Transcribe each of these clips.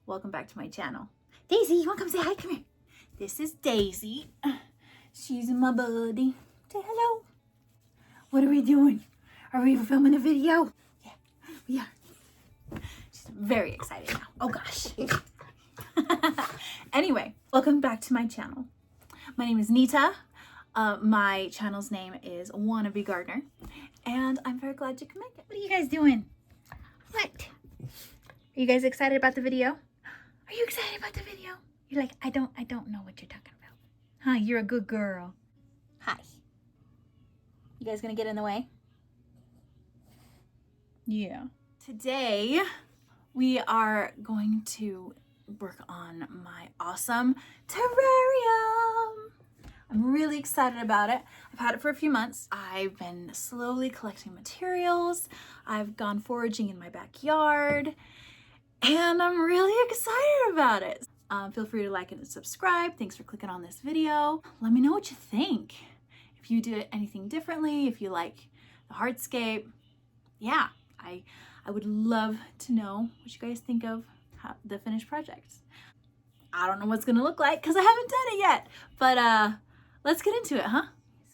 welcome back to my channel. Daisy, you wanna come say hi? Come here. This is Daisy. She's my buddy. Say hello. What are we doing? Are we filming a video? Yeah, we are. She's very excited now. Oh gosh. Anyway, welcome back to my channel. My name is Nita. My channel's name is Wannabe Gardener, and I'm very glad you can make it. What are you guys doing? What? Are you guys excited about the video? Are you excited about the video? You're like, I don't know what you're talking about. Huh, you're a good girl. Hi. You guys gonna get in the way? Yeah. Today, we are going to work on my awesome terrarium. I'm really excited about it. I've had it for a few months. I've been slowly collecting materials. I've gone foraging in my backyard, and I'm really excited about it. Feel free to like and subscribe. Thanks for clicking on this video. Let me know what you think. If you did anything differently, if you like the hardscape, yeah, I would love to know what you guys think of the finished project. I don't know what's gonna look like because I haven't done it yet, but let's get into it, huh?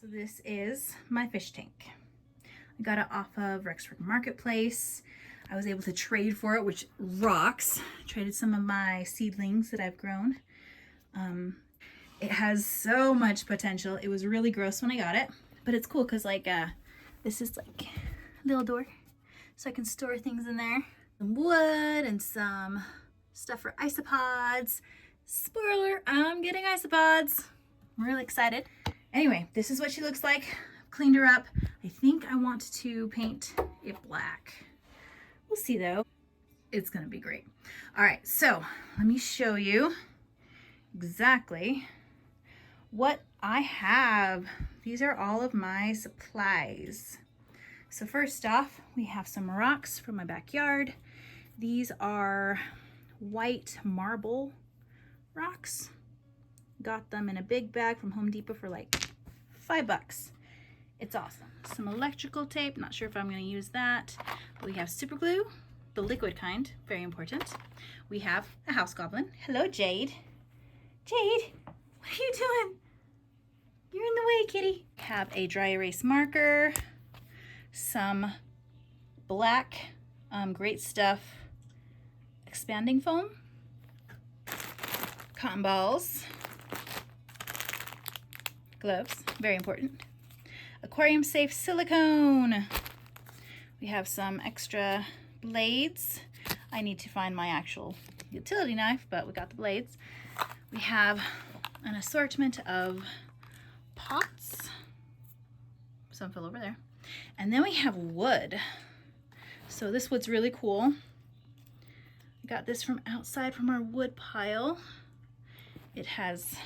So this is my fish tank. I got it off of Rexford Marketplace. I was able to trade for it, which rocks. Traded some of my seedlings that I've grown. It has so much potential. It was really gross when I got it, but it's cool because like this is like a little door, so I can store things in there. Some wood and some stuff for isopods. Spoiler, I'm getting isopods. I'm really excited. Anyway, this is what she looks like. I've cleaned her up. I think I want to paint it black. We'll see though. It's gonna be great. All right, so let me show you exactly what I have. These are all of my supplies. So first off, we have some rocks from my backyard. These are white marble rocks. Got them in a big bag from Home Depot for like $5. It's awesome. Some electrical tape, not sure if I'm gonna use that. We have super glue, the liquid kind, very important. We have a house goblin. Hello, Jade. Jade, what are you doing? You're in the way, kitty. Have a dry erase marker, some black, great stuff, expanding foam, cotton balls, gloves, very important, aquarium safe silicone. We have some extra blades. I need to find my actual utility knife, but we got the blades. We have an assortment of pots, some fell over there, and then we have wood. So this wood's really cool. I got this from outside from our wood pile. It has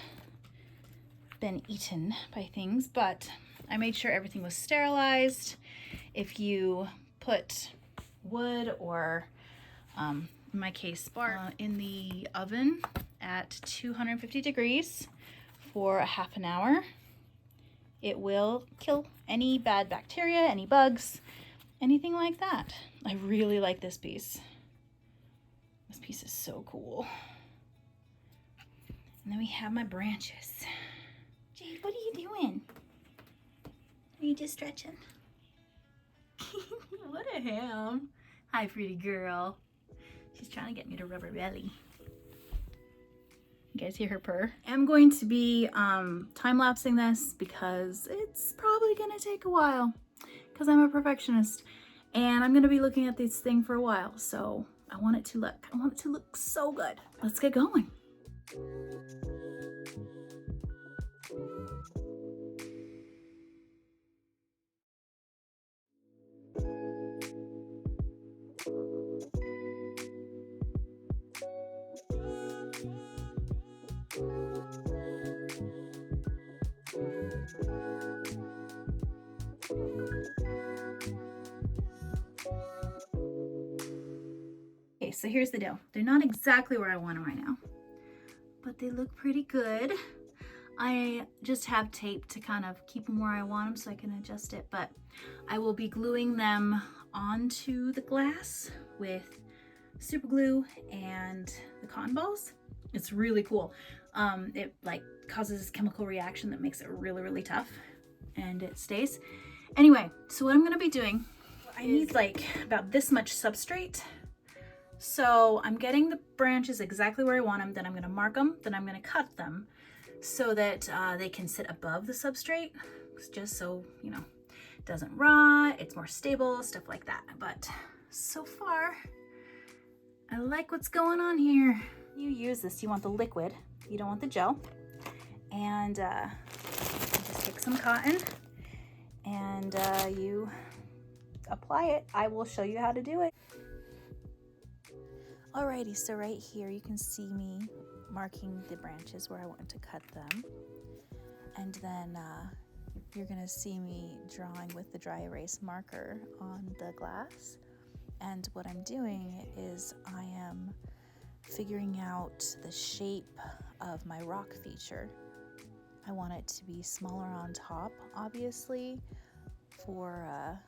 been eaten by things, but I made sure everything was sterilized. If you put wood or in my case bark in the oven at 250 degrees for a half an hour, it will kill any bad bacteria, any bugs, anything like that. I really like this piece. This piece is so cool. And then we have my branches. Jade, what are you doing? Are you just stretching? What a ham. Hi, pretty girl. She's trying to get me to rub her belly. You guys hear her purr? I'm going to be time-lapsing this because it's probably gonna take a while because I'm a perfectionist and I'm gonna be looking at this thing for a while. So I want it to look so good. Let's get going. Okay, so here's the deal. They're not exactly where I want them right now, but they look pretty good. I just have tape to kind of keep them where I want them so I can adjust it, but I will be gluing them onto the glass with super glue and the cotton balls. It's really cool. It like causes this chemical reaction that makes it really, really tough, and it stays. Anyway, so what I'm gonna be doing, I need like about this much substrate. So I'm getting the branches exactly where I want them, then I'm gonna mark them, then I'm gonna cut them so that they can sit above the substrate, just so, you know, it doesn't rot, it's more stable, stuff like that. But so far, I like what's going on here. You use this, you want the liquid, you don't want the gel. And just take some cotton and you apply it. I will show you how to do it. Alrighty, so right here you can see me marking the branches where I want to cut them. And then you're gonna see me drawing with the dry erase marker on the glass. And what I'm doing is I am figuring out the shape of my rock feature. I want it to be smaller on top, obviously, for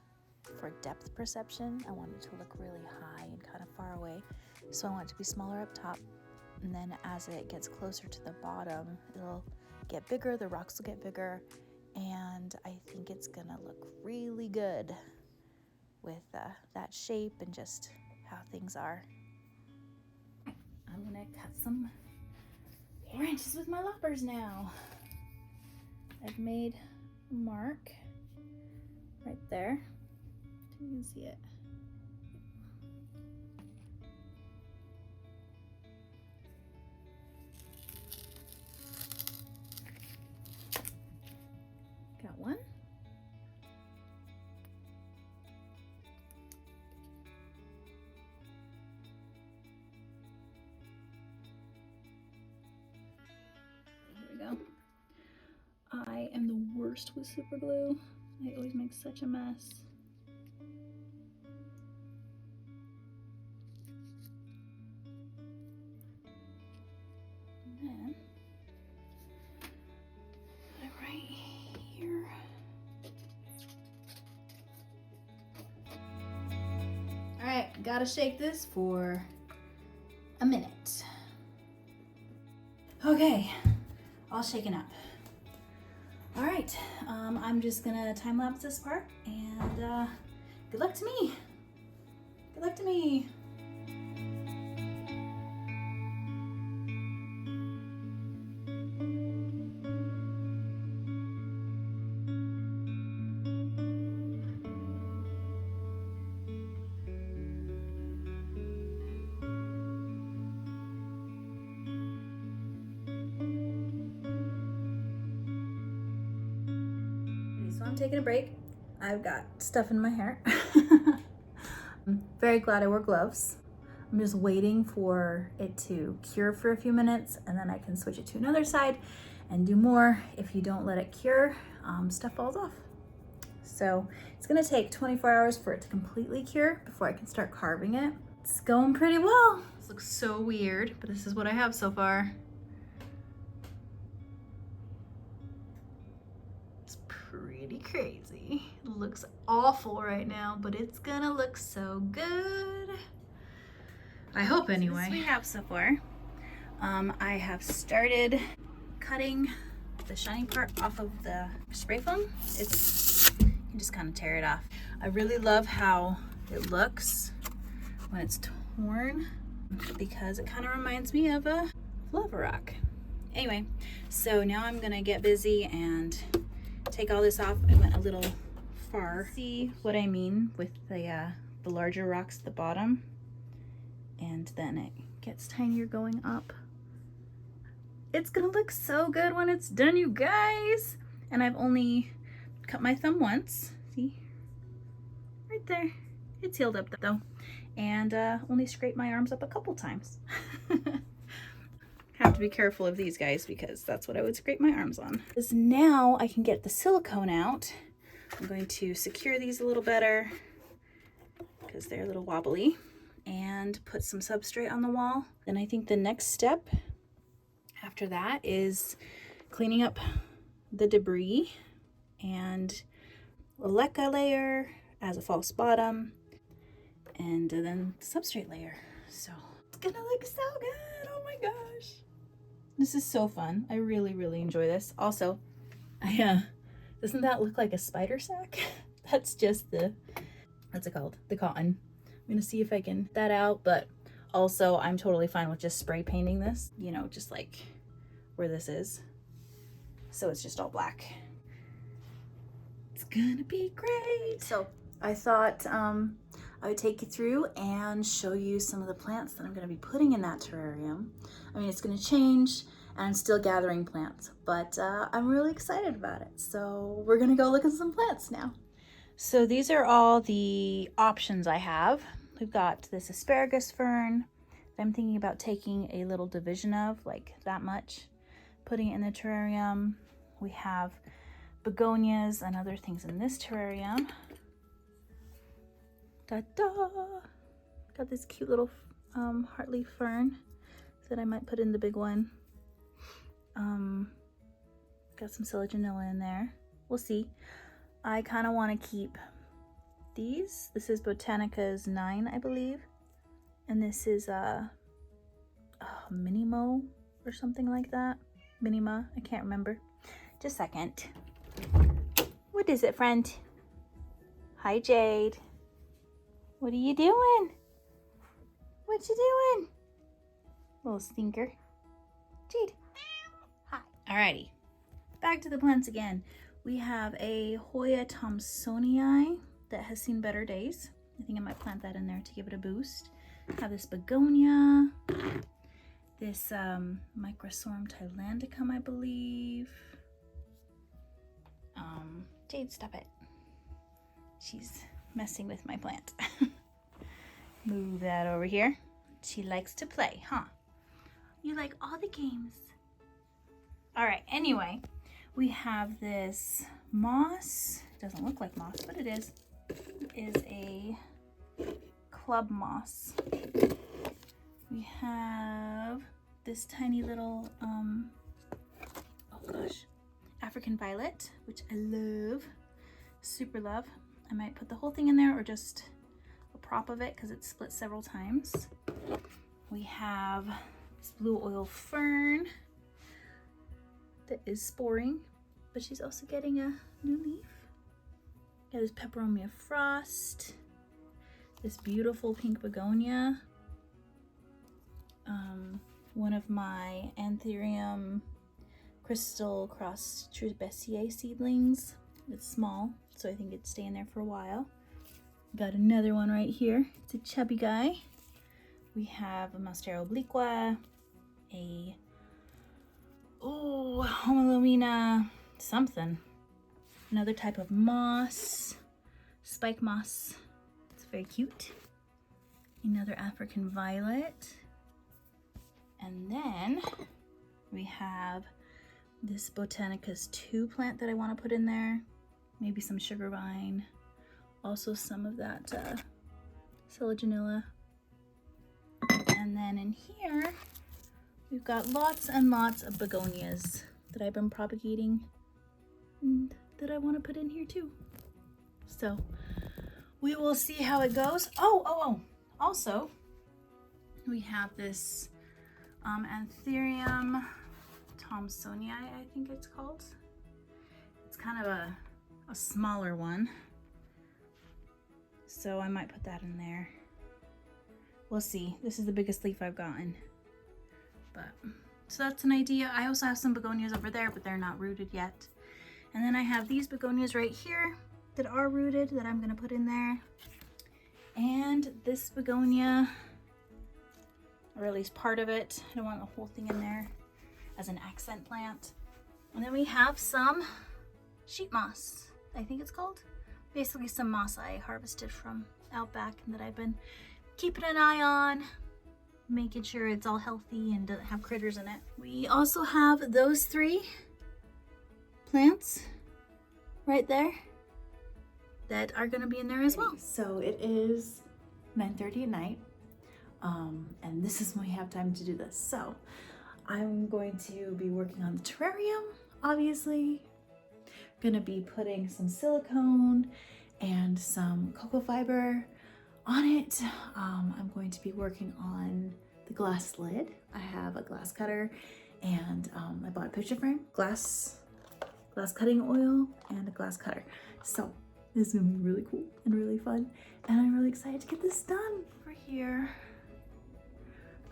depth perception. I want it to look really high and kind of far away. So I want it to be smaller up top, and then as it gets closer to the bottom, it'll get bigger, the rocks will get bigger, and I think it's gonna look really good with that shape and just how things are. I'm gonna cut some branches with my loppers now. I've made a mark right there. You can see it. Got one. Here we go. I am the worst with super glue. I always make such a mess. And then put it right here. All right, gotta shake this for a minute. Okay, all shaken up. All right, I'm just gonna time lapse this part, and good luck to me. Good luck to me. So I'm taking a break. I've got stuff in my hair. I'm very glad I wore gloves. I'm just waiting for it to cure for a few minutes, and then I can switch it to another side and do more. If you don't let it cure, stuff falls off. So it's gonna take 24 hours for it to completely cure before I can start carving it. It's going pretty well. This looks so weird, but this is what I have so far. Pretty crazy. It looks awful right now, but it's gonna look so good. I hope anyway. So this we have so far. I have started cutting the shiny part off of the spray foam. You can just kind of tear it off. I really love how it looks when it's torn because it kind of reminds me of a lava rock. Anyway, so now I'm gonna get busy and take all this off. I went a little far. See what I mean with the larger rocks at the bottom, and then it gets tinier going up. It's gonna look so good when it's done, you guys. And I've only cut my thumb once. See, right there. It's healed up though, and only scraped my arms up a couple times. Have to be careful of these guys because that's what I would scrape my arms on. Because now I can get the silicone out. I'm going to secure these a little better because they're a little wobbly, and put some substrate on the wall. Then I think the next step after that is cleaning up the debris and a leca layer as a false bottom, and then the substrate layer. So it's gonna look so good. Oh my gosh. This is so fun. I really, really enjoy this. Also, doesn't that look like a spider sack? That's just the, what's it called? The cotton. I'm gonna see if I can get that out, but also I'm totally fine with just spray painting this, you know, just like where this is. So it's just all black. It's gonna be great. So I thought I would take you through and show you some of the plants that I'm gonna be putting in that terrarium. I mean, it's gonna change and I'm still gathering plants, but I'm really excited about it. So we're gonna go look at some plants now. So these are all the options I have. We've got this asparagus fern that I'm thinking about taking a little division of, like that much, putting it in the terrarium. We have begonias and other things in this terrarium. Ta-da! Got this cute little heartleaf fern that I might put in the big one. Got some selaginella in there. We'll see. I kind of want to keep these. This is Botanica's 9, I believe. And this is Minimo or something like that. Minima, I can't remember. Just a second. What is it, friend? Hi, Jade. What are you doing? What you doing? Little stinker. Jade. Hi. Alrighty. Back to the plants again. We have a Hoya Thomsonii that has seen better days. I think I might plant that in there to give it a boost. Have this begonia. This Microsorum thailandicum, I believe. Jade, stop it. She's messing with my plant. Move that over here. She likes to play, huh? You like all the games. All right, anyway, we have this moss. It doesn't look like moss, but it is. It is a club moss. We have this tiny little, oh gosh, African violet, which I love, super love. I might put the whole thing in there or just a prop of it because it's split several times. We have this blue oil fern that is sporing, but she's also getting a new leaf. Got this peperomia frost, this beautiful pink begonia, one of my Anthurium crystal cross Trubessier seedlings. It's small, so I think it'd stay in there for a while. Got another one right here. It's a chubby guy. We have a Monstera obliqua, a Homalomina something. Another type of moss, spike moss. It's very cute. Another African violet. And then we have this Botanica's 2 plant that I want to put in there. Maybe some sugar vine. Also some of that selaginella. And then in here, we've got lots and lots of begonias that I've been propagating and that I want to put in here too. So we will see how it goes. Oh, also we have this Anthurium Thomsonii, I think it's called. It's kind of a smaller one. So I might put that in there. We'll see. This is the biggest leaf I've gotten. But so that's an idea. I also have some begonias over there, but they're not rooted yet. And then I have these begonias right here that are rooted that I'm gonna put in there. And this begonia, or at least part of it. I don't want the whole thing in there as an accent plant. And then we have some sheet moss, I think it's called. Basically some moss I harvested from out back and that I've been keeping an eye on, making sure it's all healthy and doesn't have critters in it. We also have those 3 plants right there that are gonna be in there as well. So it is 9:30 at night, and this is when we have time to do this. So I'm going to be working on the terrarium, obviously. Gonna be putting some silicone and some cocoa fiber on it, I'm going to be working on the glass lid. I have a glass cutter and I bought a picture frame, glass cutting oil, and a glass cutter. So this is gonna be really cool and really fun. And I'm really excited to get this done. Over here,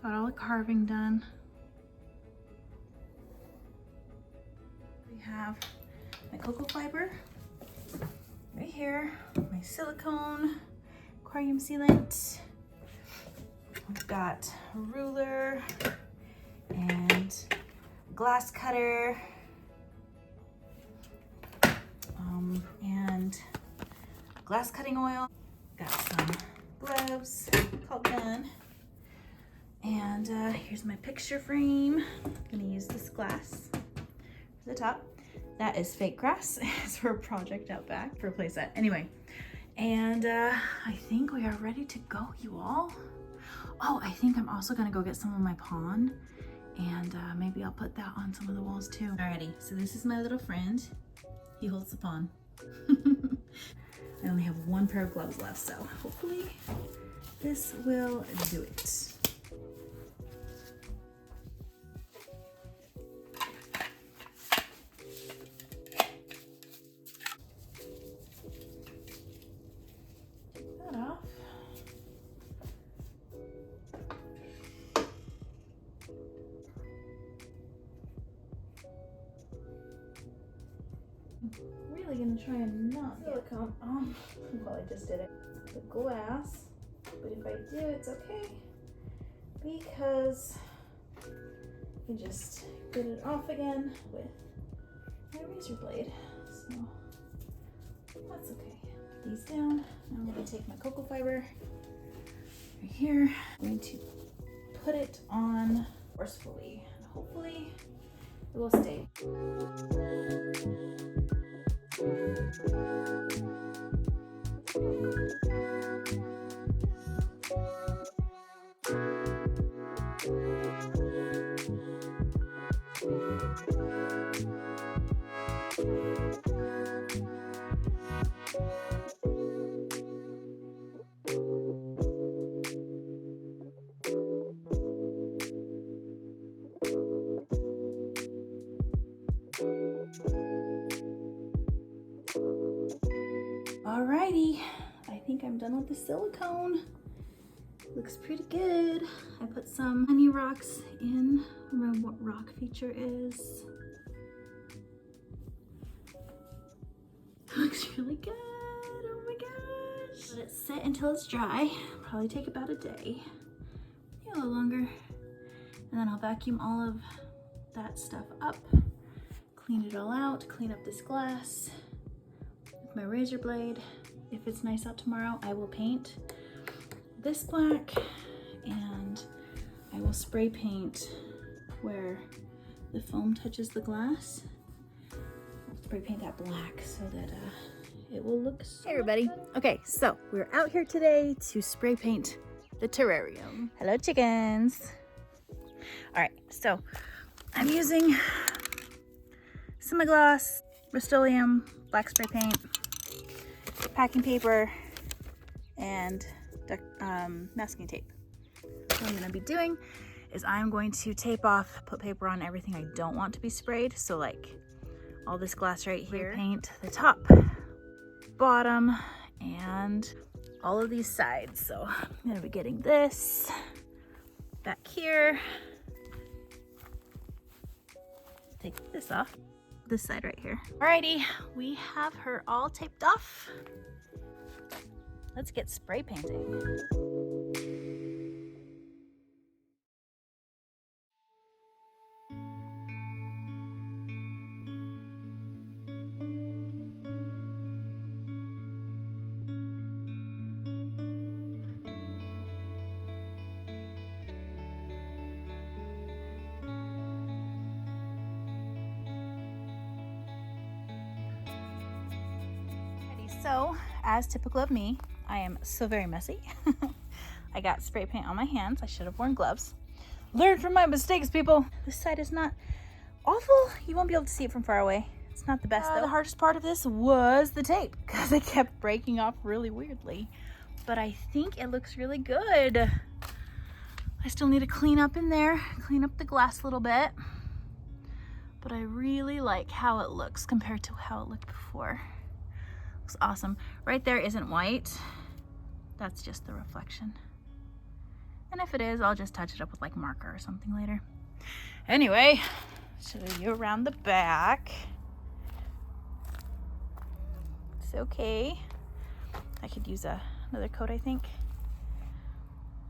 got all the carving done. We have my cocoa fiber right here, my silicone, aquarium sealant. We've got a ruler and glass cutter, and glass cutting oil. Got some gloves, all done. And here's my picture frame. I'm gonna use this glass for the top. That is fake grass. It's for a project out back for a play set. Anyway, and I think we are ready to go, you all. Oh, I think I'm also gonna go get some of my pond, and maybe I'll put that on some of the walls too. Alrighty, so this is my little friend. He holds the pond. I only have one pair of gloves left, so hopefully this will do it. Take that off. I'm really gonna try and not silicone. Well, I just did it. The glass, but if I do, it's okay because I can just get it off again with my razor blade. So that's okay. Put these down. Now I'm gonna take my cocoa fiber right here. I'm going to put it on forcefully, and hopefully it will stay. Alrighty, I think I'm done with the silicone. Looks pretty good. I put some honey rocks in. Remember what rock feature is. Looks really good. Oh my gosh. Let it sit until it's dry. Probably take about a day. Maybe a little longer. And then I'll vacuum all of that stuff up. Clean it all out. Clean up this glass with my razor blade. If it's nice out tomorrow, I will paint this black, and I will spray paint where the foam touches the glass. I'll spray paint that black so that it will look so. Hey everybody. Okay, so we're out here today to spray paint the terrarium. Hello chickens. All right, so I'm using semi-gloss, Rust-Oleum, black spray paint, packing paper, and masking tape. What I'm gonna be doing is I'm going to tape off, put paper on everything I don't want to be sprayed. So like all this glass right here, paint the top, bottom, and all of these sides. So I'm gonna be getting this back here. Take this off, this side right here. Alrighty, we have her all taped off. Let's get spray painting. So, as typical of me, I am so very messy. I got spray paint on my hands. I should have worn gloves. Learn from my mistakes, people. This side is not awful. You won't be able to see it from far away. It's not the best though. The hardest part of this was the tape because it kept breaking off really weirdly. but I think it looks really good. I still need to clean up in there, clean up the glass a little bit, but I really like how it looks compared to how it looked before. Looks awesome. Right there isn't white. That's just the reflection. And if it is, I'll just touch it up with like marker or something later. Anyway, show you around the back. It's okay. I could use another coat, I think.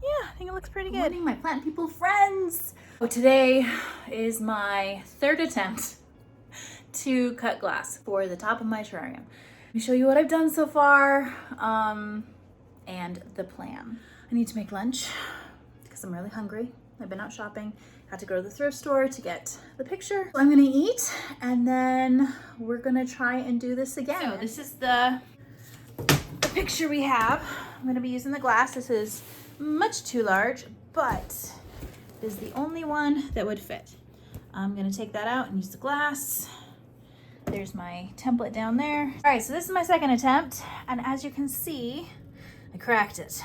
Yeah, I think it looks pretty good. Good morning, my plant people friends. So today is my third attempt to cut glass for the top of my terrarium. Let me show you what I've done so far and the plan. I need to make lunch because I'm really hungry. I've been out shopping. Had to go to the thrift store to get the picture. So I'm gonna eat and then we're gonna try and do this again. So this is the picture we have. I'm gonna be using the glass. This is much too large, but it is the only one that would fit. I'm gonna take that out and use the glass. There's my template down there. All right, so this is my second attempt, and as you can see, I cracked it,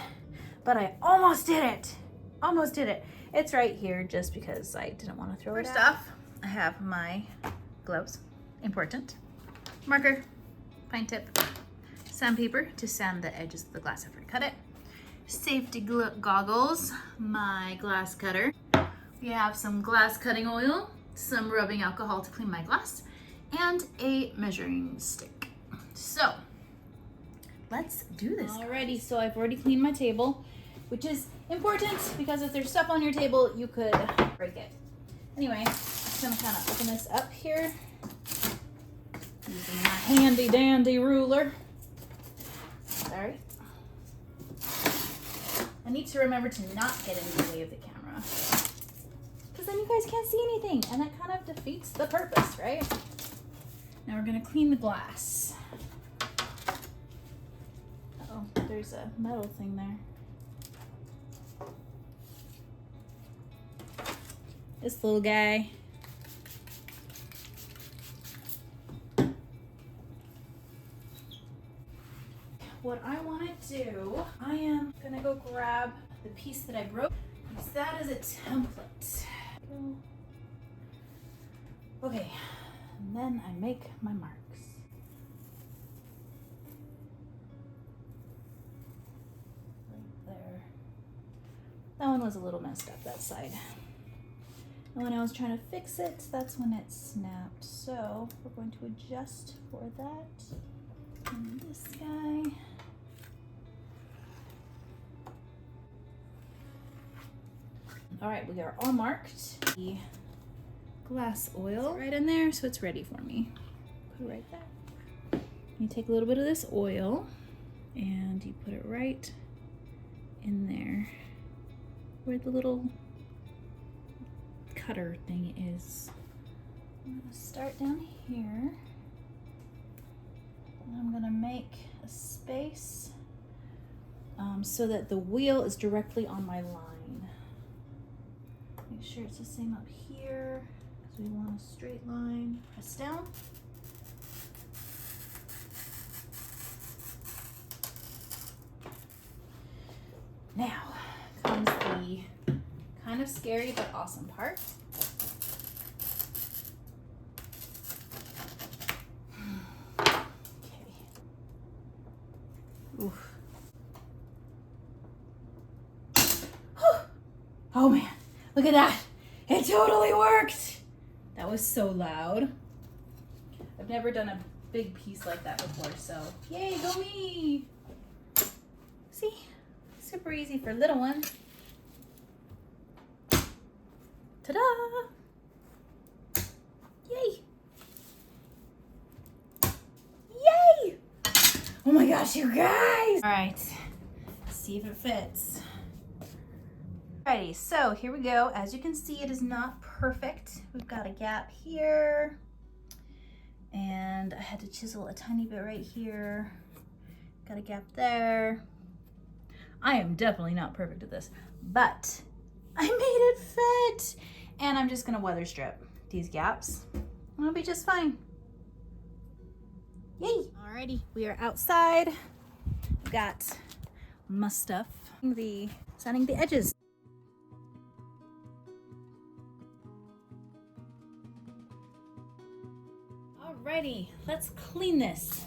but I almost did it. Almost did it. It's right here just because I didn't want to throw it out. First off, I have my gloves, important, marker, pine tip, sandpaper to sand the edges of the glass after I cut it, safety goggles, my glass cutter. We have some glass cutting oil, some rubbing alcohol to clean my glass, and a measuring stick. So let's do this. Alrighty, so I've already cleaned my table, which is important because if there's stuff on your table, you could break it. Anyway, I'm just gonna kind of open this up here using my handy dandy ruler. Sorry. I need to remember to not get in the way of the camera because then you guys can't see anything and that kind of defeats the purpose, right? Now we're gonna clean the glass. Uh-oh, there's a metal thing there. This little guy. What I want to do, I am gonna go grab the piece that I broke. Use that as a template. Okay, and then I make my marks. Right there. That one was a little messed up, that side. And when I was trying to fix it, that's when it snapped. So we're going to adjust for that. And this guy. All right, we are all marked. The glass oil right in there, so it's ready for me. Put it right there. You take a little bit of this oil and you put it right in there where the little cutter thing is. I'm gonna start down here. And I'm gonna make a space so that the wheel is directly on my line. Make sure it's the same up here because we want a straight line. Press down. Now comes the kind of scary but awesome part. Okay. Oof. Oh man, look at that. It totally worked. That was so loud. I've never done a big piece like that before, so yay, go me. See, super easy for little ones. Ta-da! Yay! Yay! Oh my gosh, you guys! All right, let's see if it fits. Alrighty, so here we go. As you can see, it is not perfect. We've got a gap here, and I had to chisel a tiny bit right here. Got a gap there. I am definitely not perfect at this, but I made it fit. And I'm just gonna weather strip these gaps. It'll be just fine. Yay! Alrighty, we are outside. We've got my stuff. Sanding the edges. Alrighty, let's clean this.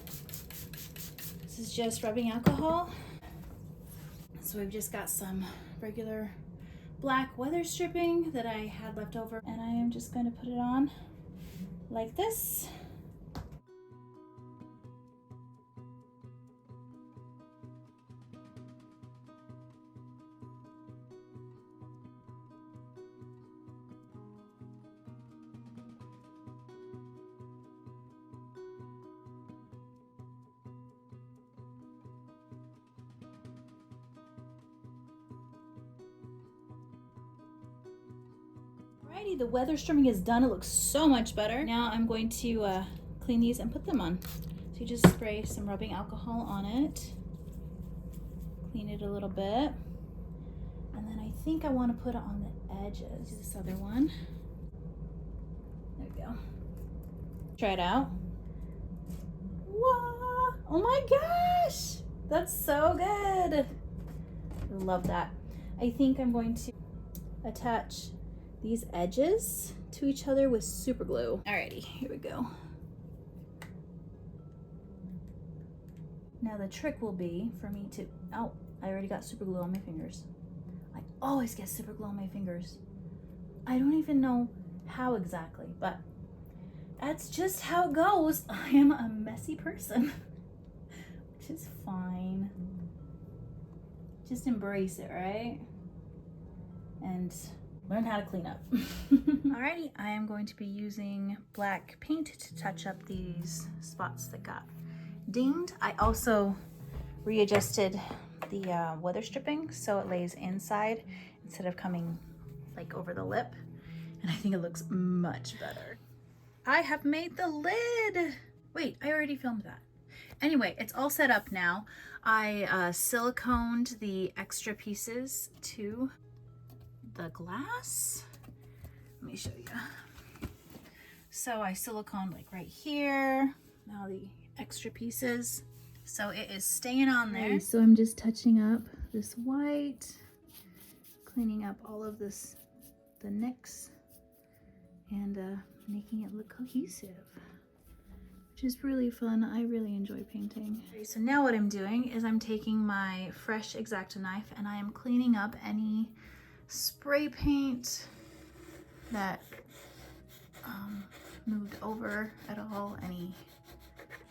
This is just rubbing alcohol. So we've just got some regular black weather stripping that I had left over, and I am just going to put it on like this. Alrighty, the weather stripping is done. It looks so much better. Now I'm going to clean these and put them on. So you just spray some rubbing alcohol on it. Clean it a little bit. And then I think I want to put it on the edges. Do this other one. There we go. Try it out. Wow! Oh my gosh! That's so good. I love that. I think I'm going to attach these edges to each other with super glue. Alrighty, here we go. Now the trick will be for me to, oh, I already got super glue on my fingers. I always get super glue on my fingers. I don't even know how exactly, but that's just how it goes. I am a messy person, which is fine. Just embrace it, right? And learn how to clean up. Alrighty, I am going to be using black paint to touch up these spots that got dinged. I also readjusted the weather stripping so it lays inside instead of coming like over the lip, and I think it looks much better. I have made the lid. Wait, I already filmed that. Anyway, it's all set up now. I siliconed the extra pieces to the glass. Let me show you. So I siliconed like right here. Now the extra pieces. So it is staying on there. Okay, so I'm just touching up this white, cleaning up all of this, the nicks, and making it look cohesive, which is really fun. I really enjoy painting. Okay, so now what I'm doing is I'm taking my fresh X-Acto knife and I am cleaning up any spray paint that moved over at all, any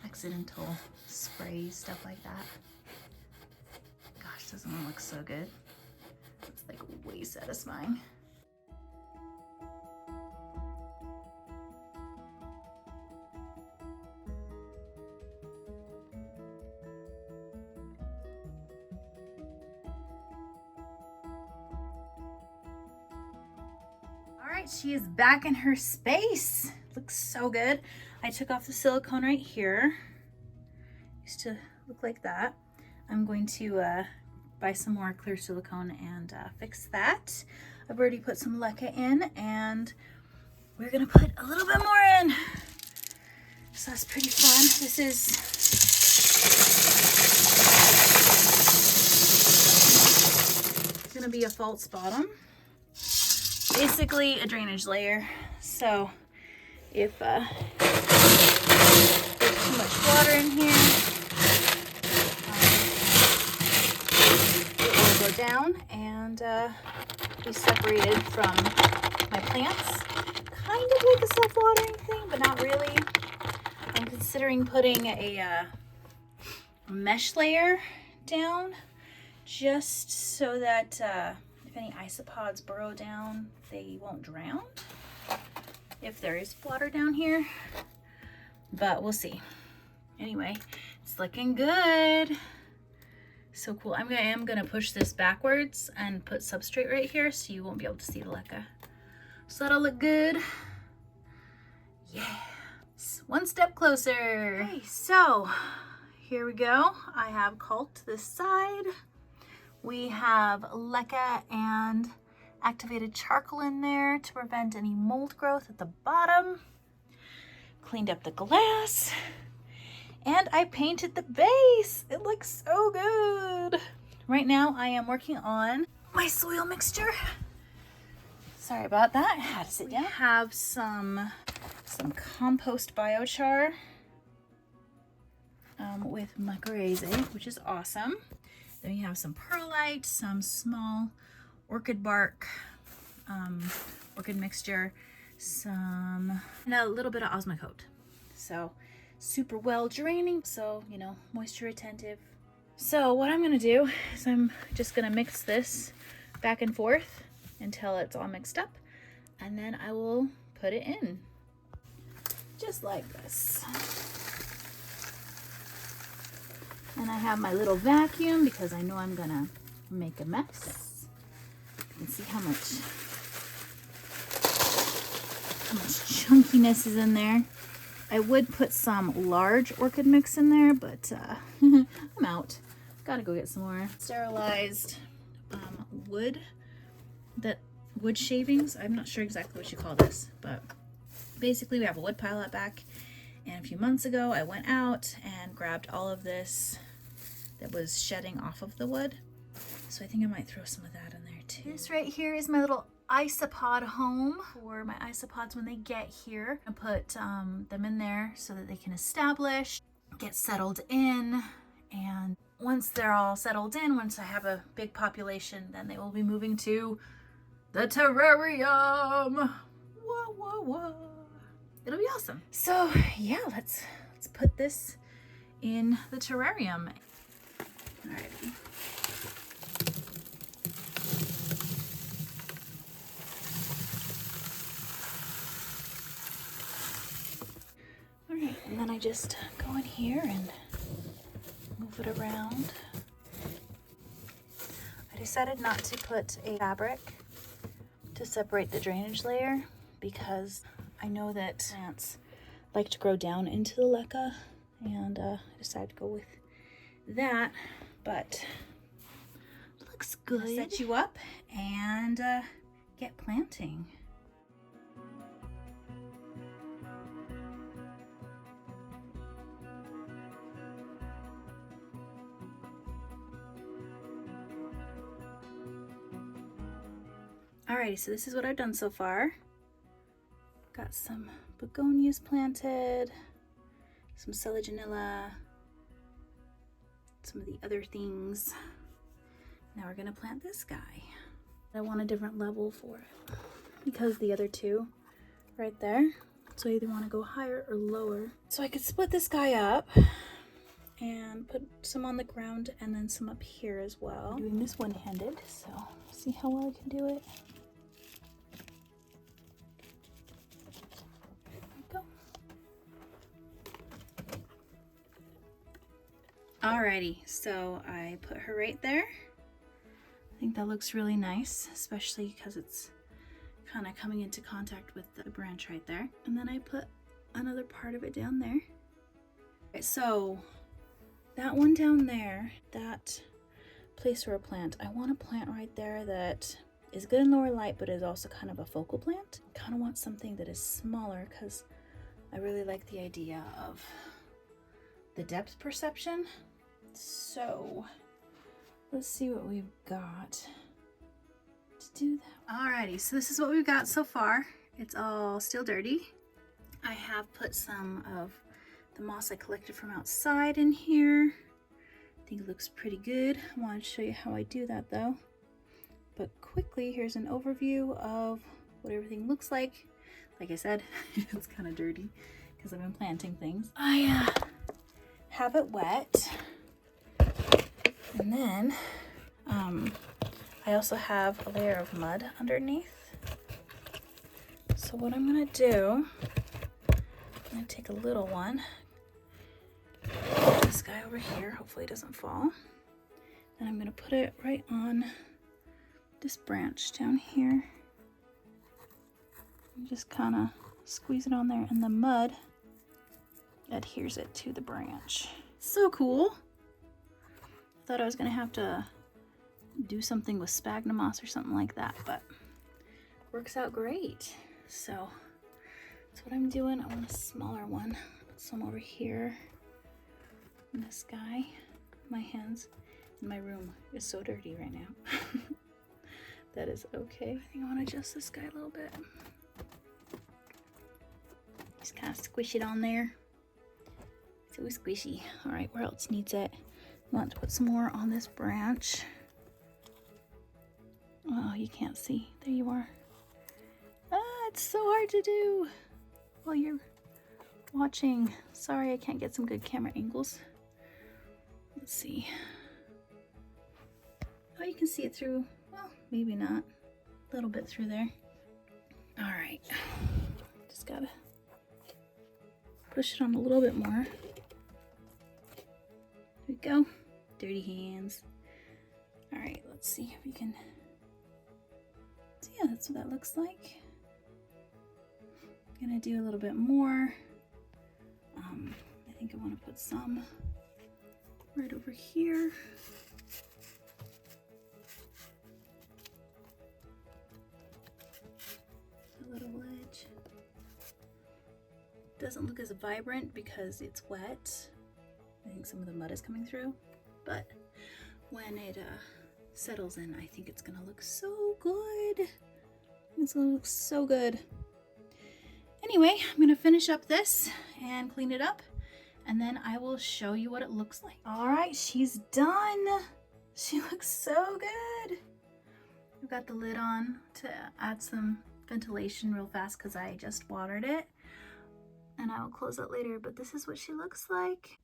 accidental spray, stuff like that. Gosh, doesn't it look so good? It's like way satisfying. Alright, she is back in her space. Looks so good. I took off the silicone right here. Used to look like that. I'm going to buy some more clear silicone and fix that. I've already put some leca in, and we're gonna put a little bit more in. So that's pretty fun. This is gonna be a false bottom. Basically a drainage layer. So if there's too much water in here, it will go down and be separated from my plants. Kind of like a self-watering thing, but not really. I'm considering putting a mesh layer down just so that if any isopods burrow down, they won't drown if there is water down here, but we'll see. Anyway, it's looking good. So cool. I am gonna push this backwards and put substrate right here so you won't be able to see the leca. So that'll look good. Yeah, one step closer. Okay, so here we go. I have caulked this side. We have leca and activated charcoal in there to prevent any mold growth at the bottom. Cleaned up the glass. And I painted the base. It looks so good. Right now I am working on my soil mixture. Sorry about that. I had to sit down. We have some compost biochar with mycorrhizae, which is awesome. Then we have some perlite, some small orchid bark, orchid mixture, and a little bit of osmocote. So super well draining, so you know, moisture retentive. So what I'm gonna do is I'm just gonna mix this back and forth until it's all mixed up, and then I will put it in just like this. And I have my little vacuum because I know I'm gonna make a mess. You can see how much chunkiness is in there. I would put some large orchid mix in there, but I'm out. Gotta go get some more sterilized wood shavings. I'm not sure exactly what you call this, but basically we have a wood pile out back, and a few months ago I went out and grabbed all of this that was shedding off of the wood, so I think I might throw some of that in there too. This right here is my little isopod home for my isopods when they get here. I put them in there so that they can establish, get settled in, and once they're all settled in, once I have a big population, then they will be moving to the terrarium. Whoa, whoa, whoa. It'll be awesome. So yeah, let's put this in the terrarium. Alrighty. Alright, and then I just go in here and move it around. I decided not to put a fabric to separate the drainage layer because I know that plants like to grow down into the leca, and I decided to go with that, but it looks good. Set you up and get planting. Alrighty, so this is what I've done so far. Got some begonias planted, some selaginella, some of the other things. Now we're gonna plant this guy. I want a different level for it because the other two right there. So I either want to go higher or lower. So I could split this guy up and put some on the ground and then some up here as well. I'm doing this one-handed, so see how well I can do it. Alrighty, so I put her right there. I think that looks really nice, especially because it's kind of coming into contact with the branch right there. And then I put another part of it down there. Okay, so that one down there, that place for a plant, I want a plant right there that is good in lower light, but is also kind of a focal plant. I kind of want something that is smaller because I really like the idea of the depth perception. So let's see what we've got to do that. Alrighty, so this is what we've got so far. It's all still dirty. I have put some of the moss I collected from outside in here. I think it looks pretty good. I wanted to show you how I do that though. But quickly, here's an overview of what everything looks like. Like I said, it's kind of dirty because I've been planting things. I have it wet. And then I also have a layer of mud underneath. So what I'm gonna do, I'm gonna take a little one, put this guy over here, hopefully it doesn't fall. Then I'm gonna put it right on this branch down here. And just kind of squeeze it on there, and the mud adheres it to the branch. So cool. Thought I was gonna have to do something with sphagnum moss or something like that, but works out great. So that's what I'm doing. I want a smaller one. Put some over here. And this guy, my hands My room is so dirty right now. That is okay. I think I want to adjust this guy a little bit. Just kind of squish it on there. So squishy. All right, where else needs it? I want to put some more on this branch. Oh, you can't see. There you are. Ah, it's so hard to do while you're watching. Sorry, I can't get some good camera angles. Let's see. Oh, you can see it through. Well, maybe not. A little bit through there. All right. Just gotta push it on a little bit more. There we go. Dirty hands. All right, let's see if we can. So yeah, that's what that looks like. I'm gonna do a little bit more. I think I want to put some right over here. A little ledge. Doesn't look as vibrant because it's wet. I think some of the mud is coming through, but when it settles in, I think it's gonna look so good. It's gonna look so good. Anyway, I'm gonna finish up this and clean it up, and then I will show you what it looks like. All right, she's done. She looks so good. I've got the lid on to add some ventilation real fast because I just watered it, and I will close it later, but this is what she looks like.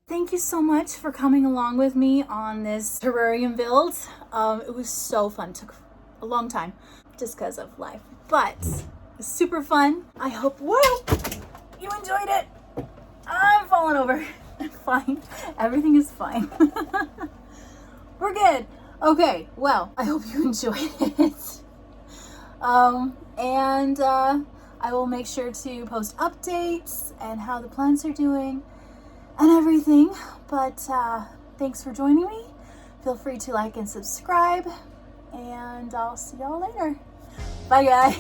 Thank you so much for coming along with me on this terrarium build. It was so fun. Took a long time just because of life, but it was super fun. I hope, whoa, you enjoyed it. I'm falling over. I'm fine. Everything is fine. We're good. Okay, well, I hope you enjoyed it. I will make sure to post updates and how the plants are doing and everything, but thanks for joining me. Feel free to like and subscribe, and I'll see y'all later. Bye guys.